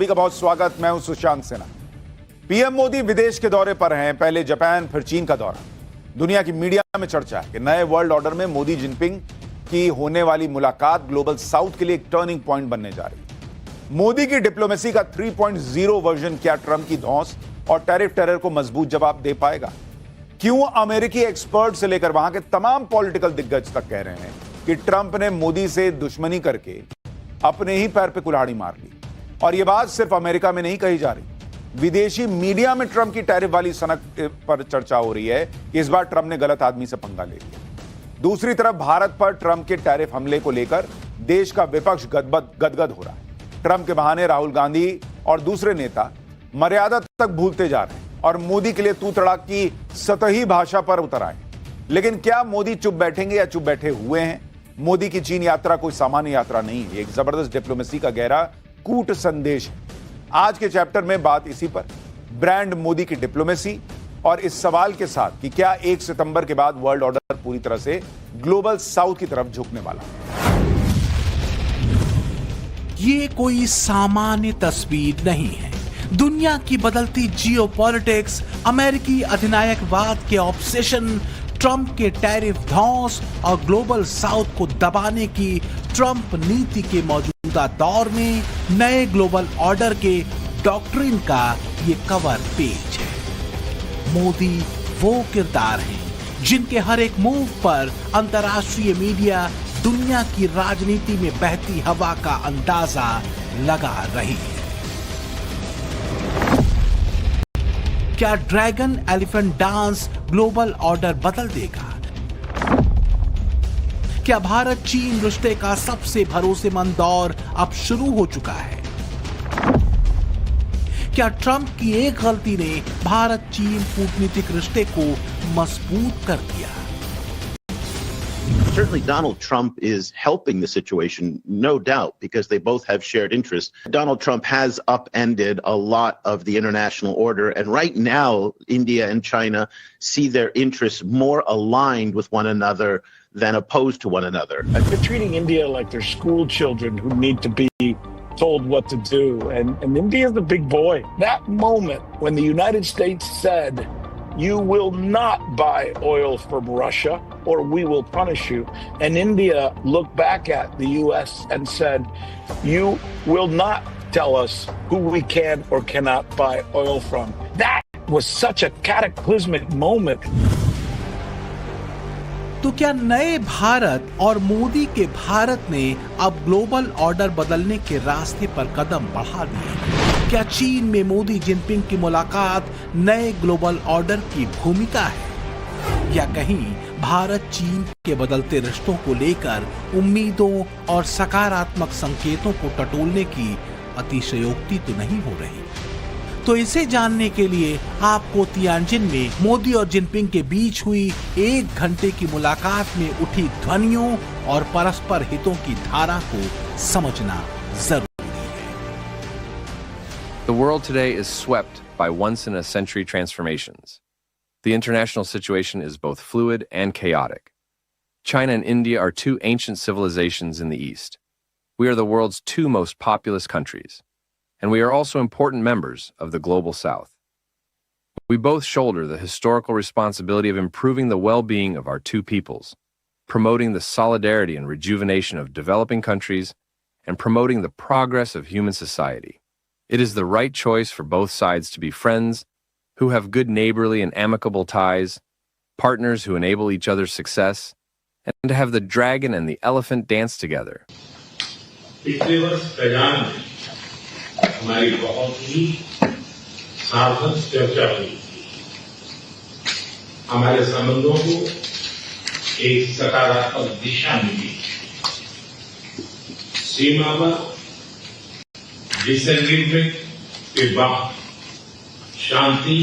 सभी का बहुत स्वागत। मैं हूं सुशांत सिन्हा। पीएम मोदी विदेश के दौरे पर हैं। पहले जापान, फिर चीन का दौरा। दुनिया की मीडिया में चर्चा है कि नए वर्ल्ड ऑर्डर में मोदी जिनपिंग की होने वाली मुलाकात ग्लोबल साउथ के लिए एक टर्निंग पॉइंट बनने जा रही है। मोदी की डिप्लोमेसी का 3.0 वर्जन क्या ट्रंप की धौंस और टैरिफ टेरर को मजबूत जवाब दे पाएगा? क्यों अमेरिकी एक्सपर्ट से लेकर वहां के तमाम पॉलिटिकल दिग्गज तक कह रहे हैं कि ट्रंप ने मोदी से दुश्मनी करके अपने ही पैर पे कुल्हाड़ी मार ली? और यह बात सिर्फ अमेरिका में नहीं कही जा रही, विदेशी मीडिया में ट्रंप की टैरिफ वाली सनक पर चर्चा हो रही है कि इस बार ट्रंप ने गलत आदमी से पंगा ले लिया। दूसरी तरफ भारत पर ट्रंप के टैरिफ हमले को लेकर देश का विपक्ष गदगद हो रहा है। ट्रंप के बहाने राहुल गांधी और दूसरे नेता मर्यादा तक भूलते जा रहे हैं और मोदी के लिए तू तड़ाक की सतही भाषा पर उतर आए। लेकिन क्या मोदी चुप बैठेंगे या चुप बैठे हुए हैं? मोदी की चीन यात्रा कोई सामान्य यात्रा नहीं है, एक जबरदस्त डिप्लोमेसी का गहरा कूट संदेश है। आज के चैप्टर में बात इसी पर, ब्रांड मोदी की डिप्लोमेसी, और इस सवाल के साथ कि क्या 1 सितंबर के बाद वर्ल्ड ऑर्डर पूरी तरह से ग्लोबल साउथ की तरफ झुकने वाला है। ये कोई सामान्य तस्वीर नहीं है। दुनिया की बदलती जियोपॉलिटिक्स, अमेरिकी अधिनायकवाद के ऑब्सेशन, ट्रंप के टैरिफ धौंस और ग्लोबल साउथ को दबाने की ट्रंप नीति के मौजूदा दौर में नए ग्लोबल ऑर्डर के डॉक्ट्रिन का ये कवर पेज है। मोदी वो किरदार हैं जिनके हर एक मूव पर अंतर्राष्ट्रीय मीडिया दुनिया की राजनीति में बहती हवा का अंदाजा लगा रही है। क्या dragon elephant dance global order बदल देगा? क्या भारत चीन रिश्ते का सबसे भरोसेमंद दौर अब शुरू हो चुका है? क्या ट्रंप की एक गलती ने भारत चीन कूटनीतिक रिश्ते को मजबूत कर दिया? Certainly, Donald Trump is helping the situation, no doubt, because they both have shared interests. Donald Trump has upended a lot of the international order, and right now, India and China see their interests more aligned with one another than opposed to one another. They're treating India like they're school children who need to be told what to do, and India's the big boy. That moment when the United States said, "You will not buy oil from Russia or we will punish you," and India looked back at the US and said, "You will not tell us who we can or cannot buy oil from." That was such a cataclysmic moment. तो क्या नए भारत और मोदी के भारत ने अब global order बदलने के रास्ते पर कदम बढ़ा दिए? क्या चीन में मोदी जिनपिंग की मुलाकात नए ग्लोबल ऑर्डर की भूमिका है, या कहीं भारत चीन के बदलते रिश्तों को लेकर उम्मीदों और सकारात्मक संकेतों को टटोलने की अतिशयोक्ति तो नहीं हो रही? तो इसे जानने के लिए आपको तियानजिन में मोदी और जिनपिंग के बीच हुई 1 घंटे की मुलाकात में उठी ध्वनियों और परस्पर हितों की धारा को समझना जरूरी है। The world today is swept by once-in-a-century transformations. The international situation is both fluid and chaotic. China and India are 2 ancient civilizations in the East. We are the world's 2 most populous countries, and we are also important members of the global South. We both shoulder the historical responsibility of improving the well-being of our 2 peoples, promoting the solidarity and rejuvenation of developing countries, and promoting the progress of human society. It is the right choice for both sides to be friends who have good neighborly and amicable ties, partners who enable each other's success, and to have the dragon and the elephant dance together. पिछले वर्ष Kazan में हमारी बहुत ही सार्थक चर्चा हुई थी। हमारे संबंधों को एक सकारात्मक दिशा मिली। सीमा पर डिसएग्रीमेंट के बाद शांति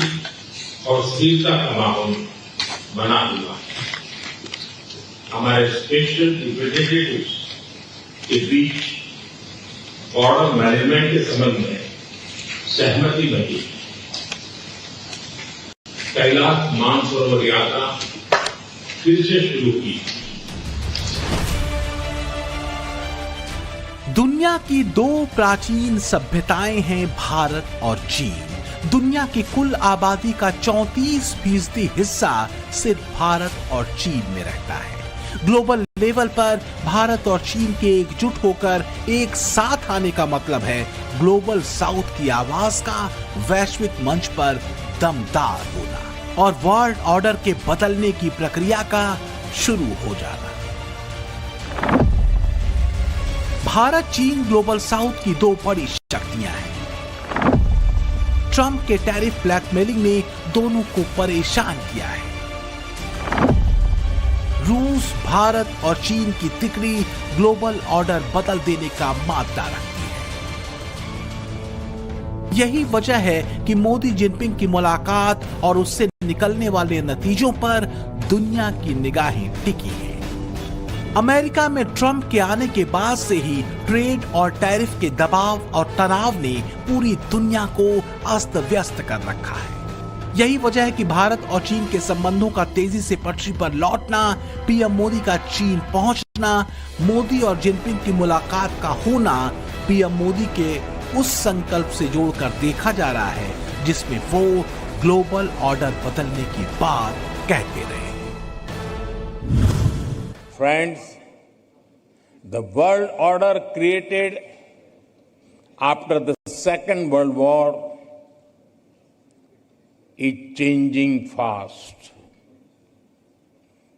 और स्थिरता का माहौल बना हुआ। हमारे स्पेशल रिप्रेजेंटेटिव्स के बीच बॉर्डर मैनेजमेंट के संबंध में सहमति बनी। कैलाश मानसरोवर यात्रा फिर से शुरू की। दुनिया की दो प्राचीन सभ्यताएं हैं भारत और चीन। दुनिया की कुल आबादी का 34% हिस्सा सिर्फ भारत और चीन में रहता है। ग्लोबल लेवल पर भारत और चीन के एकजुट होकर एक साथ आने का मतलब है ग्लोबल साउथ की आवाज का वैश्विक मंच पर दमदार होना और वर्ल्ड ऑर्डर के बदलने की प्रक्रिया का शुरू हो जाना। भारत चीन ग्लोबल साउथ की दो बड़ी शक्तियां हैं। ट्रंप के टैरिफ ब्लैकमेलिंग ने दोनों को परेशान किया है। रूस, भारत और चीन की तिकड़ी ग्लोबल ऑर्डर बदल देने का मादा रखती है। यही वजह है कि मोदी जिनपिंग की मुलाकात और उससे निकलने वाले नतीजों पर दुनिया की निगाहें टिकी हैं। अमेरिका में ट्रंप के आने के बाद से ही ट्रेड और टैरिफ के दबाव और तनाव ने पूरी दुनिया को अस्त व्यस्त कर रखा है। यही वजह है कि भारत और चीन के संबंधों का तेजी से पटरी पर लौटना, पीएम मोदी का चीन पहुंचना, मोदी और जिनपिंग की मुलाकात का होना पीएम मोदी के उस संकल्प से जोड़कर देखा जा रहा है जिसमें वो ग्लोबल ऑर्डर बदलने की बात कहते रहे। Friends, the world order created after the Second World War is changing fast.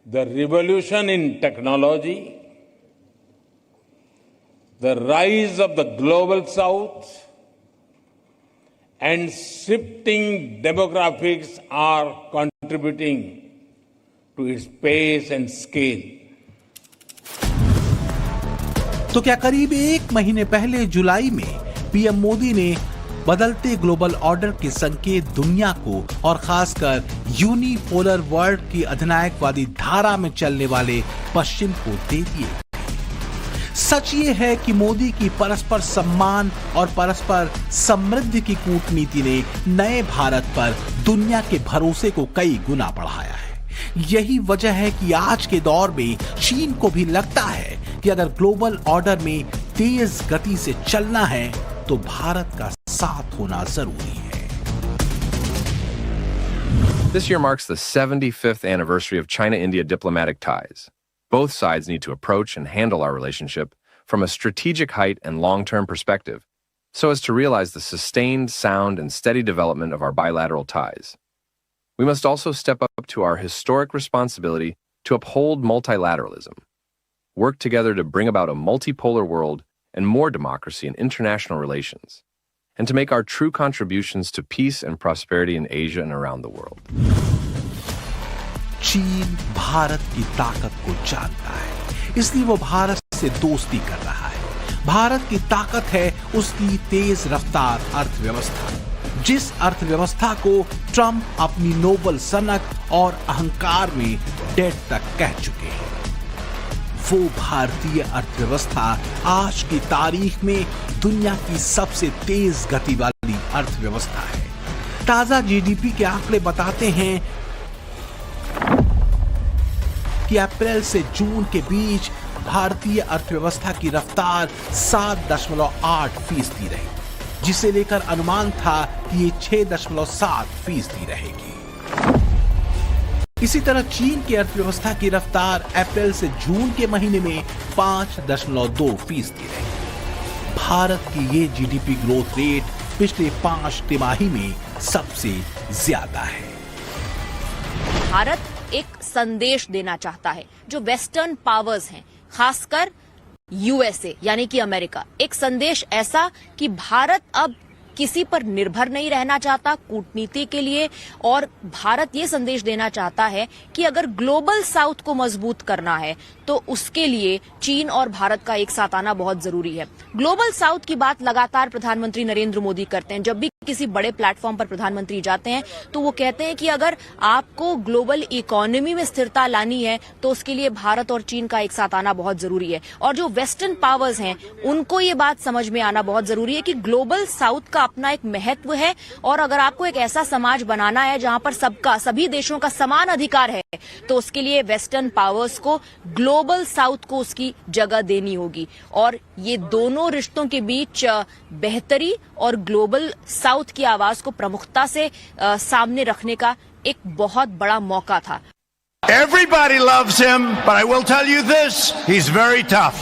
The revolution in technology, the rise of the global south, and shifting demographics are contributing to its pace and scale. तो क्या करीब एक महीने पहले जुलाई में PM Modi ने बदलते global order के संकेत दुनिया को और खासकर यूनिपोलर वर्ल्ड की अधिनायकवादी धारा में चलने वाले पश्चिम को दे दिए? सच ये है कि मोदी की परस्पर सम्मान और परस्पर समृद्धि की कूटनीति ने नए भारत पर दुनिया के भरोसे को कई गुना बढ़ाया है। यही वजह है कि आज के दौर में चीन को भी लगता है कि अगर ग्लोबल ऑर्डर में तेज गति से चलना है तो भारत का साथ होना जरूरी है। This year marks the 75th anniversary of China-India diplomatic ties. Both sides need to approach and handle our relationship from a strategic height and long-term perspective, so as to realize the sustained, sound, and steady development of our bilateral ties. We must also step up to our historic responsibility to uphold multilateralism, work together to bring about a multipolar world and more democracy in international relations, and to make our true contributions to peace and prosperity in Asia and around the world. चीन भारत की ताकत को जानता है, इसलिए वो भारत से दोस्ती कर रहा है। भारत की ताकत है उसकी तेज रफ्तार अर्थव्यवस्था, जिस अर्थव्यवस्था को ट्रंप अपनी नोबल सनक और अहंकार में डेट तक कह चुके हैं। वो भारतीय अर्थव्यवस्था आज की तारीख में दुनिया की सबसे तेज गति वाली अर्थव्यवस्था है। ताजा जीडीपी के आंकड़े बताते हैं कि अप्रैल से जून के बीच भारतीय अर्थव्यवस्था की रफ्तार 7.8% रही, जिसे लेकर अनुमान था कि ये 6.7% रहेगी। इसी तरह चीन की अर्थव्यवस्था की रफ्तार अप्रैल से जून के महीने में 5.2% रही। भारत की ये जीडीपी ग्रोथ रेट पिछले 5 तिमाही में सबसे ज्यादा है। भारत एक संदेश देना चाहता है जो वेस्टर्न पावर्स हैं, खासकर यूएसए यानी कि अमेरिका, एक संदेश ऐसा कि भारत अब किसी पर निर्भर नहीं रहना चाहता कूटनीति के लिए, और भारत ये संदेश देना चाहता है कि अगर ग्लोबल साउथ को मजबूत करना है तो उसके लिए चीन और भारत का एक साथ आना बहुत जरूरी है। ग्लोबल साउथ की बात लगातार प्रधानमंत्री नरेंद्र मोदी करते हैं। जब भी किसी बड़े प्लेटफॉर्म पर प्रधानमंत्री जाते हैं तो वो कहते हैं कि अगर आपको ग्लोबल इकोनॉमी में स्थिरता लानी है तो उसके लिए भारत और चीन का एक साथ आना बहुत जरूरी है। और जो वेस्टर्न पावर्स हैं उनको ये बात समझ में आना बहुत जरूरी है कि ग्लोबल साउथ का अपना एक महत्व है, और अगर आपको एक ऐसा समाज बनाना है जहां पर सभी देशों का समान अधिकार है, तो उसके लिए वेस्टर्न पावर्स को, ग्लोबल साउथ को उसकी जगह देनी होगी। और ये दोनों रिश्तों के बीच बेहतरी और ग्लोबल साउथ की आवाज को प्रमुखता से सामने रखने का एक बहुत बड़ा मौका था। Everybody loves him, but I will tell you this, he's very tough.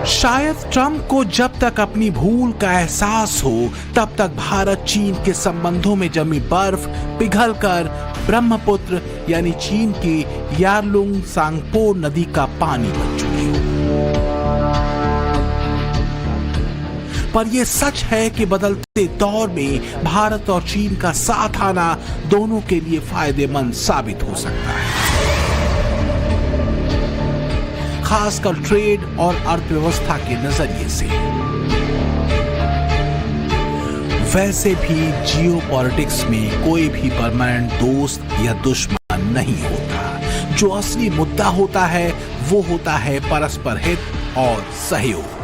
शायद ट्रंप को जब तक अपनी भूल का एहसास हो, तब तक भारत चीन के संबंधों में जमी बर्फ पिघलकर ब्रह्मपुत्र यानी चीन की यारलुंग सांगपो नदी का पानी बन चुकी हो। पर यह सच है कि बदलते दौर में भारत और चीन का साथ आना दोनों के लिए फायदेमंद साबित हो सकता है, खासकर ट्रेड और अर्थव्यवस्था के नजरिए से। वैसे भी जियोपॉलिटिक्स में कोई भी परमानेंट दोस्त या दुश्मन नहीं होता। जो असली मुद्दा होता है वो होता है परस्पर हित और सहयोग।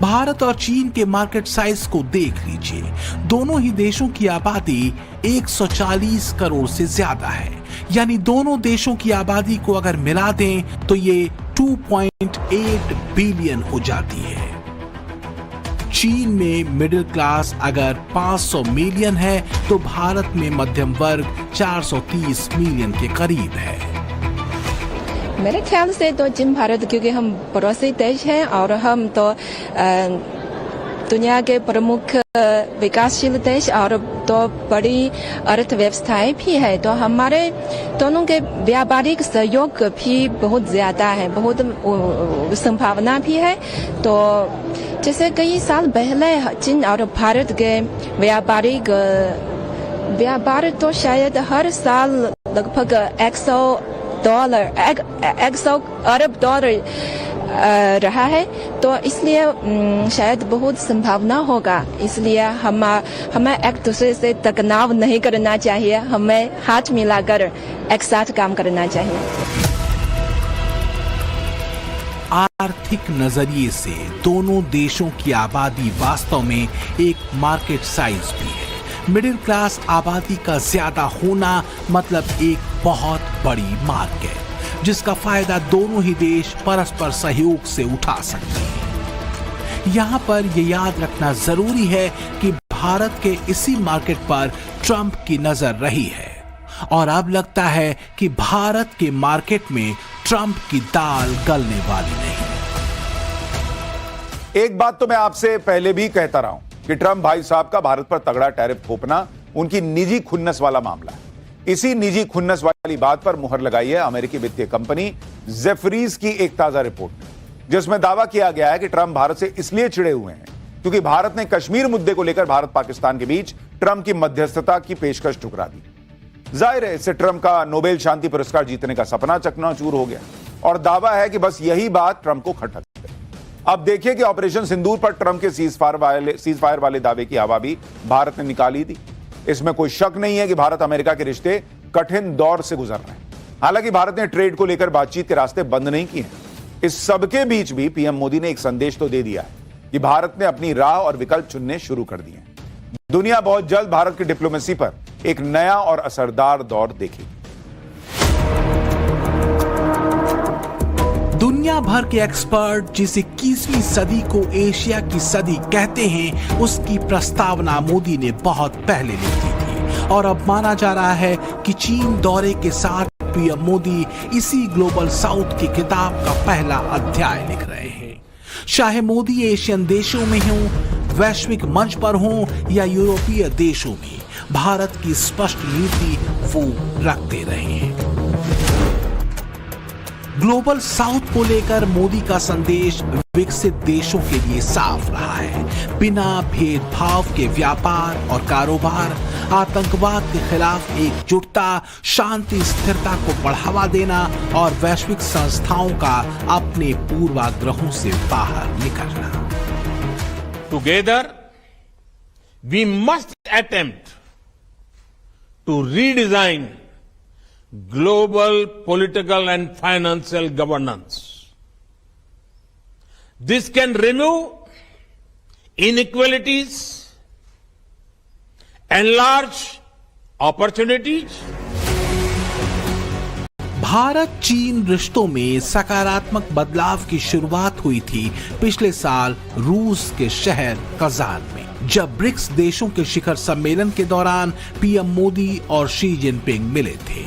भारत और चीन के मार्केट साइज को देख लीजिए। दोनों ही देशों की आबादी 140 करोड़ से ज्यादा है, यानी दोनों देशों की आबादी को अगर मिला दें तो ये 2.8 बिलियन हो जाती है। चीन में मिडिल क्लास अगर 500 मिलियन है तो भारत में मध्यम वर्ग 430 मिलियन के करीब है। मेरे ख्याल से तो चीन भारत, क्योंकि हम पड़ोसी देश हैं और हम तो दुनिया के प्रमुख विकासशील देश और तो बड़ी अर्थव्यवस्थाएं भी है, तो हमारे दोनों के व्यापारिक सहयोग भी बहुत ज्यादा है, बहुत संभावना भी है। तो जैसे कई साल पहले चीन और भारत के व्यापार तो शायद हर साल लगभग 100 अरब डॉलर रहा है, तो इसलिए शायद बहुत संभावना होगा। इसलिए हमें एक दूसरे से तनाव नहीं करना चाहिए, हमें हाथ मिलाकर एक साथ काम करना चाहिए। आर्थिक नजरिए से दोनों देशों की आबादी वास्तव में एक मार्केट साइज भी है। मिडिल क्लास आबादी का ज्यादा होना मतलब एक बहुत बड़ी मार्केट, जिसका फायदा दोनों ही देश परस्पर सहयोग से उठा सकते हैं। यहां पर यह याद रखना जरूरी है कि भारत के इसी मार्केट पर ट्रंप की नजर रही है, और अब लगता है कि भारत के मार्केट में ट्रंप की दाल गलने वाली नहीं। एक बात तो मैं आपसे पहले भी कहता रहा हूं कि ट्रंप भाई साहब का भारत पर तगड़ा टैरिफ थोपना उनकी निजी खुन्नस वाला मामला है। इसी निजी खुन्नस वाली बात पर मुहर लगाई है अमेरिकी वित्तीय कंपनी जेफरीज की एक ताजा रिपोर्ट में, जिसमें दावा किया गया है कि ट्रंप भारत से इसलिए चिढ़े हुए हैं क्योंकि भारत ने कश्मीर मुद्दे को लेकर भारत पाकिस्तान के बीच ट्रंप की मध्यस्थता की पेशकश ठुकरा दी। जाहिर है इससे ट्रंप का नोबेल शांति पुरस्कार जीतने का सपना चकनाचूर हो गया, और दावा है कि बस यही बात ट्रंप को खटक गई। अब देखिए कि ऑपरेशन सिंदूर पर ट्रंप के सीज फायर वाले दावे की हवा भी भारत ने निकाली थी। इसमें कोई शक नहीं है कि भारत अमेरिका के रिश्ते कठिन दौर से गुजर रहे हैं। हालांकि भारत ने ट्रेड को लेकर बातचीत के रास्ते बंद नहीं किए हैं। इस सबके बीच भी पीएम मोदी ने एक संदेश तो दे दिया है कि भारत ने अपनी राह और विकल्प चुनने शुरू कर दिए हैं। दुनिया बहुत जल्द भारत की डिप्लोमेसी पर एक नया और असरदार दौर देखेगी। दुनिया भर के एक्सपर्ट जिस 21वीं सदी को एशिया की सदी कहते हैं, उसकी प्रस्तावना मोदी ने बहुत पहले लिख दी थी, और अब माना जा रहा है कि चीन दौरे के साथ पीएम मोदी इसी ग्लोबल साउथ की किताब का पहला अध्याय लिख रहे हैं। चाहे मोदी एशियन देशों में हों, वैश्विक मंच पर हों या यूरोपीय देशों में, भारत की स्पष्ट नीति वो रखते रहे हैं। ग्लोबल साउथ को लेकर मोदी का संदेश विकसित देशों के लिए साफ रहा है। बिना भेदभाव के व्यापार और कारोबार, आतंकवाद के खिलाफ एकजुटता, शांति स्थिरता को बढ़ावा देना और वैश्विक संस्थाओं का अपने पूर्वाग्रहों से बाहर निकलना। Together we must attempt to redesign global political and financial governance. This can remove inequalities, enlarge opportunities. Bharat चीन रिश्तों में सकारात्मक बदलाव की शुरुआत हुई थी पिछले साल रूस के शहर कजान में, जब ब्रिक्स देशों के शिखर सम्मेलन के दौरान पीएम मोदी और शी जिनपिंग मिले थे।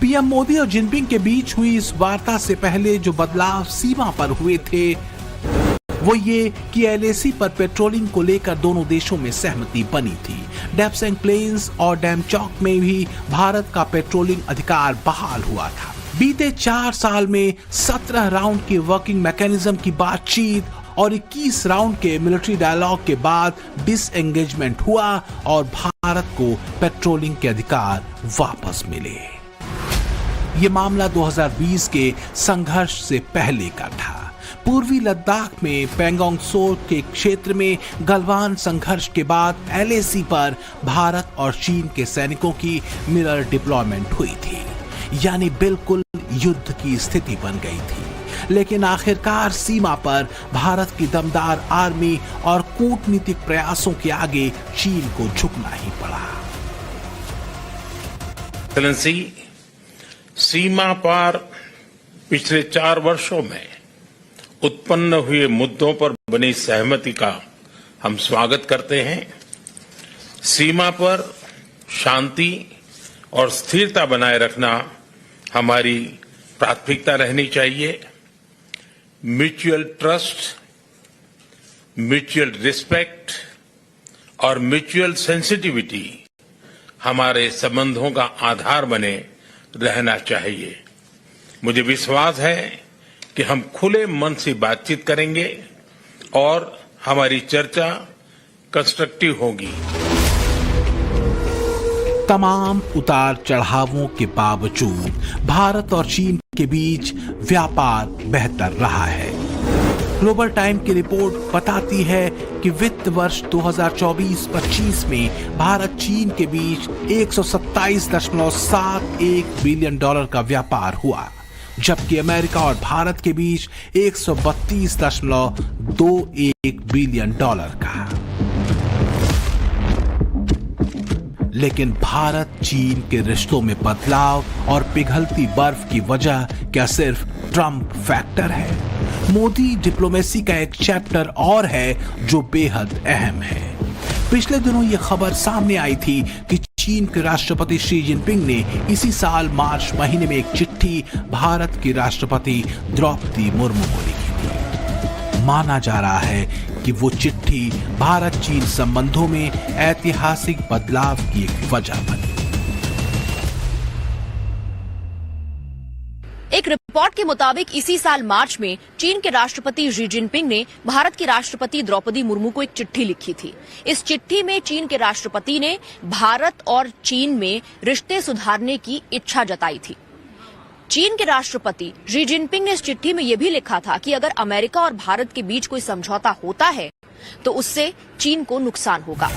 पीएम मोदी और जिनपिंग के बीच हुई इस वार्ता से पहले जो बदलाव सीमा पर हुए थे वो ये कि एलएसी पर पेट्रोलिंग को लेकर दोनों देशों में सहमति बनी थी। डेप्सेंग प्लेन्स और डेमचौक में भी भारत का पेट्रोलिंग अधिकार बहाल हुआ था। बीते 4 साल में 17 राउंड की वर्किंग मैकेनिज्म की बातचीत और 21 राउंड के मिलिट्री डायलॉग के बाद डिसएंगेजमेंट हुआ और भारत को पेट्रोलिंग के अधिकार वापस मिले। ये मामला 2020 के संघर्ष से पहले का था। पूर्वी लद्दाख में पैंगोंग त्सो के क्षेत्र में गलवान संघर्ष के बाद एलएसी पर भारत और चीन के सैनिकों की मिरर डिप्लॉयमेंट हुई थी, यानी बिल्कुल युद्ध की स्थिति बन गई थी। लेकिन आखिरकार सीमा पर भारत की दमदार आर्मी और कूटनीतिक प्रयासों के आगे चीन को झुकना ही पड़ा। सीमा पार पिछले 4 वर्षों में उत्पन्न हुए मुद्दों पर बनी सहमति का हम स्वागत करते हैं। सीमा पर शांति और स्थिरता बनाए रखना हमारी प्राथमिकता रहनी चाहिए। म्यूचुअल ट्रस्ट, म्यूचुअल रिस्पेक्ट और म्यूचुअल सेंसिटिविटी हमारे संबंधों का आधार बने रहना चाहिए। मुझे विश्वास है कि हम खुले मन से बातचीत करेंगे और हमारी चर्चा कंस्ट्रक्टिव होगी। तमाम उतार चढ़ावों के बावजूद भारत और चीन के बीच व्यापार बेहतर रहा है। ग्लोबल टाइम की रिपोर्ट बताती है कि वित्त वर्ष 2024-25 में भारत चीन के बीच $127.71 बिलियन का व्यापार हुआ, जबकि अमेरिका और भारत के बीच $132.21 बिलियन का। लेकिन भारत चीन के रिश्तों में बदलाव और पिघलती बर्फ की वजह क्या सिर्फ ट्रंप फैक्टर है? मोदी डिप्लोमेसी का एक चैप्टर और है जो बेहद अहम है। पिछले दिनों ये खबर सामने आई थी कि चीन के राष्ट्रपति शी जिनपिंग ने इसी साल मार्च महीने में एक चिट्ठी भारत की राष्ट्रपति द्रौपदी मुर्मू को लिखी थी। माना जा रहा है कि वो चिट्ठी भारत चीन संबंधों में ऐतिहासिक बदलाव की एक वजह बनी। एक रिपोर्ट के मुताबिक इसी साल मार्च में चीन के राष्ट्रपति शी जिनपिंग ने भारत की राष्ट्रपति द्रौपदी मुर्मू को एक चिट्ठी लिखी थी। इस चिट्ठी में चीन के राष्ट्रपति ने भारत और चीन में रिश्ते सुधारने की इच्छा जताई थी। चीन के राष्ट्रपति शी जिनपिंग ने इस चिट्ठी में यह भी लिखा था कि अगर अमेरिका और भारत के बीच कोई समझौता होता है तो उससे चीन को नुकसान होगा।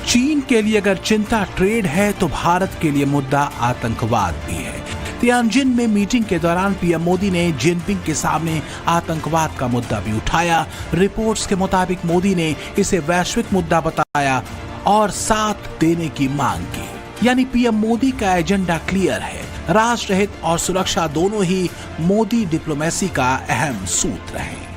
चीन के लिए अगर चिंता ट्रेड है तो भारत के लिए मुद्दा आतंकवाद भी है। तियानजिन में मीटिंग के दौरान पीएम मोदी ने जिनपिंग के सामने आतंकवाद का मुद्दा भी उठाया। रिपोर्ट्स के मुताबिक मोदी ने इसे वैश्विक मुद्दा बताया और साथ देने की मांग की। यानी पीएम मोदी का एजेंडा क्लियर है। राष्ट्रहित और सुरक्षा दोनों ही मोदी डिप्लोमेसी का अहम सूत्र हैं।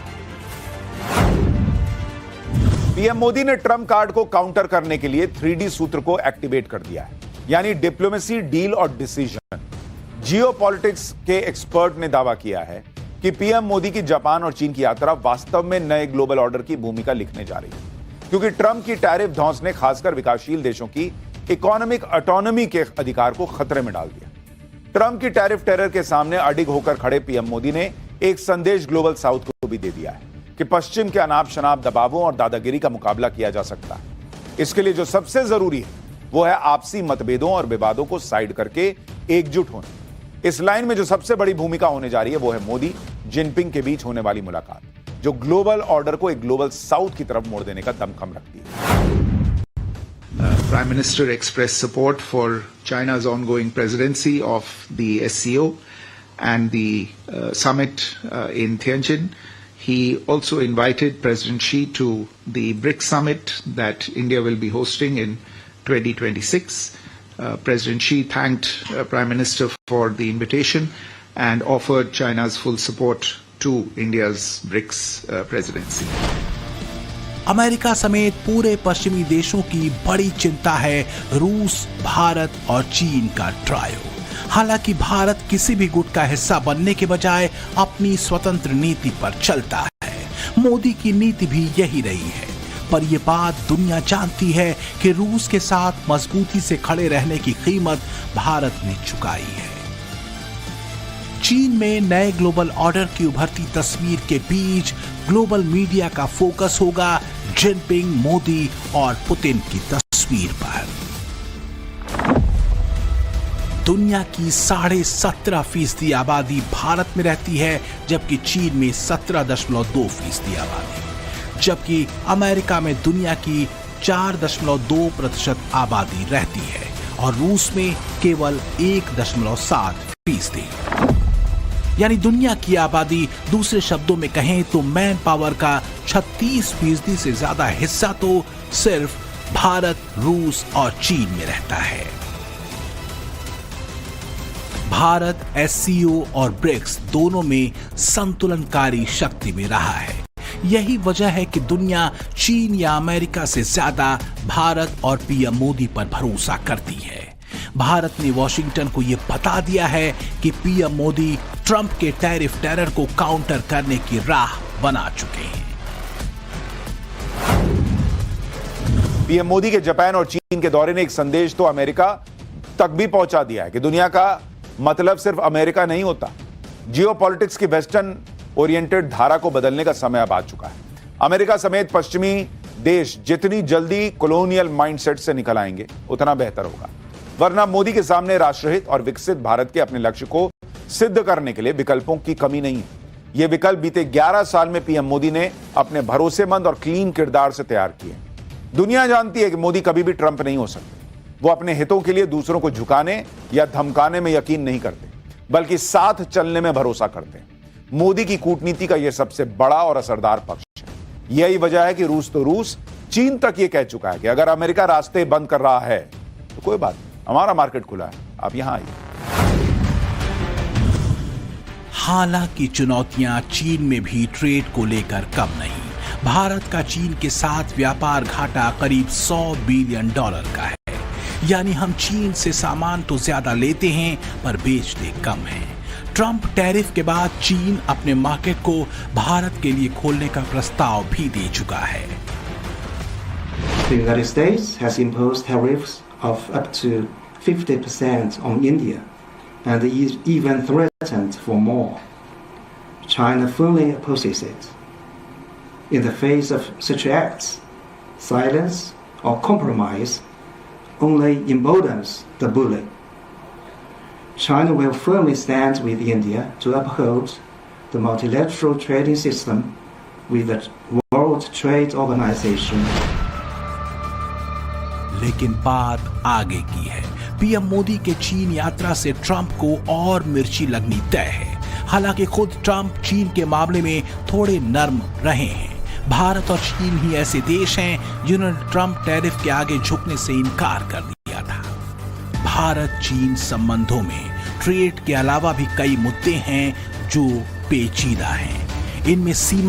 पीएम मोदी ने ट्रम्प कार्ड को काउंटर करने के लिए 3D सूत्र को एक्टिवेट कर दिया है, यानी डिप्लोमेसी, डील और डिसीजन। जियोपॉलिटिक्स के एक्सपर्ट ने दावा किया है कि पीएम मोदी की जापान और चीन की यात्रा वास्तव में नए ग्लोबल ऑर्डर की भूमिका लिखने जा रही है, क्योंकि ट्रम्प की टैरिफ धौंस ने खासकर विकासशील देशों की इकोनॉमिक ऑटोनॉमी के अधिकार को खतरे में डाल दिया। ट्रम्प की टैरिफ टेरर के सामने अडिग होकर खड़े पीएम मोदी ने एक संदेश ग्लोबल साउथ को भी दे दिया है कि पश्चिम के अनाप शनाप दबावों और दादागिरी का मुकाबला किया जा सकता है। इसके लिए जो सबसे जरूरी है वो है आपसी मतभेदों और विवादों को साइड करके एकजुट होना। इस लाइन में जो सबसे बड़ी भूमिका होने जा रही है वो है मोदी जिनपिंग के बीच होने वाली मुलाकात, जो ग्लोबल ऑर्डर को एक ग्लोबल साउथ की तरफ मोड़ देने का दमखम रखती है। Prime Minister expressed support for China's ongoing presidency of the SCO and the summit in Tianjin. He also invited President Xi to the BRICS summit that India will be hosting in 2026. President Xi thanked Prime Minister for the invitation and offered China's full support to India's BRICS presidency. America समेत पूरे पश्चिमी देशों की बड़ी चिंता है रूस, भारत और चीन का ट्रायो। हालांकि भारत किसी भी गुट का हिस्सा बनने के बजाय अपनी स्वतंत्र नीति पर चलता है। मोदी की नीति भी यही रही है, पर यह बात दुनिया जानती है कि रूस के साथ मजबूती से खड़े रहने की कीमत भारत ने चुकाई है। चीन में नए ग्लोबल ऑर्डर की उभरती तस्वीर के बीच ग्लोबल मीडिया का फोकस होगा जिनपिंग, मोदी और पुतिन की तस्वीर पर। दुनिया की 17.5% आबादी भारत में रहती है, जबकि चीन में 17.2% आबादी, जबकि अमेरिका में दुनिया की 4.2% आबादी रहती है और रूस में केवल 1.7%। यानी दुनिया की आबादी, दूसरे शब्दों में कहें तो मैन पावर का 36% से ज्यादा हिस्सा तो सिर्फ भारत, रूस और चीन में रहता है। भारत SCO और ब्रिक्स दोनों में संतुलनकारी शक्ति में रहा है। यही वजह है कि दुनिया चीन या अमेरिका से ज्यादा भारत और पीएम मोदी पर भरोसा करती है। भारत ने वॉशिंगटन को यह बता दिया है कि पीएम मोदी ट्रंप के टैरिफ टेरर को काउंटर करने की राह बना चुके हैं। पीएम मोदी के जापान और चीन के दौरे ने एक संदेश तो अमेरिका तक भी पहुंचा दिया है कि दुनिया का मतलब सिर्फ अमेरिका नहीं होता। जियोपॉलिटिक्स की वेस्टर्न ओरिएंटेड धारा को बदलने का समय अब आ चुका है। अमेरिका समेत पश्चिमी देश जितनी जल्दी कॉलोनियल माइंडसेट से निकल आएंगे उतना बेहतर होगा, वरना मोदी के सामने राष्ट्रहित और विकसित भारत के अपने लक्ष्य को सिद्ध करने के लिए विकल्पों की कमी नहीं है। ये विकल्प बीते 11 साल में पीएम मोदी ने अपने भरोसेमंद और क्लीन किरदार से तैयार किए। दुनिया जानती है कि मोदी कभी भी ट्रंप नहीं हो सकते। वो अपने हितों के लिए दूसरों को झुकाने या धमकाने में यकीन नहीं करते, बल्कि साथ चलने में भरोसा करते हैं। मोदी की कूटनीति का यह सबसे बड़ा और असरदार पक्ष है। यही वजह है कि रूस तो रूस, चीन तक ये कह चुका है कि अगर अमेरिका रास्ते बंद कर रहा है तो कोई बात नहीं, हमारा मार्केट खुला है, आप यहां आइए। हालांकि चुनौतियां चीन में भी ट्रेड को लेकर कम नहीं। भारत का चीन के साथ व्यापार घाटा करीब $100 बिलियन का है। यानी हम चीन से सामान तो ज्यादा लेते हैं पर बेचते कम हैं। ट्रंप टैरिफ के बाद चीन अपने मार्केट को भारत के लिए खोलने का प्रस्ताव भी दे चुका है। The United States has imposed tariffs of up to 50% on India and even threatened for more. China fully opposes it. In the face of such acts, silence or compromise only emboldens the bully. China will firmly stand with India to uphold the multilateral trading system with the World Trade Organization. लेकिन बात आगे की है। PM Modi के चीन यात्रा से Trump को और मिर्ची लगनी तय है। हालांकि खुद ट्रंप चीन के मामले में थोड़े नर्म रहे हैं। भारत और चीन ही ऐसे देश हैं जिन्होंने ट्रंप टैरिफ के आगे झुकने से इनकार कर दिया था। भारत चीन संबंधों में ट्रेड के अलावा भी कई मुद्दे हैं जो पेचीदा हैं। इनमें सीमा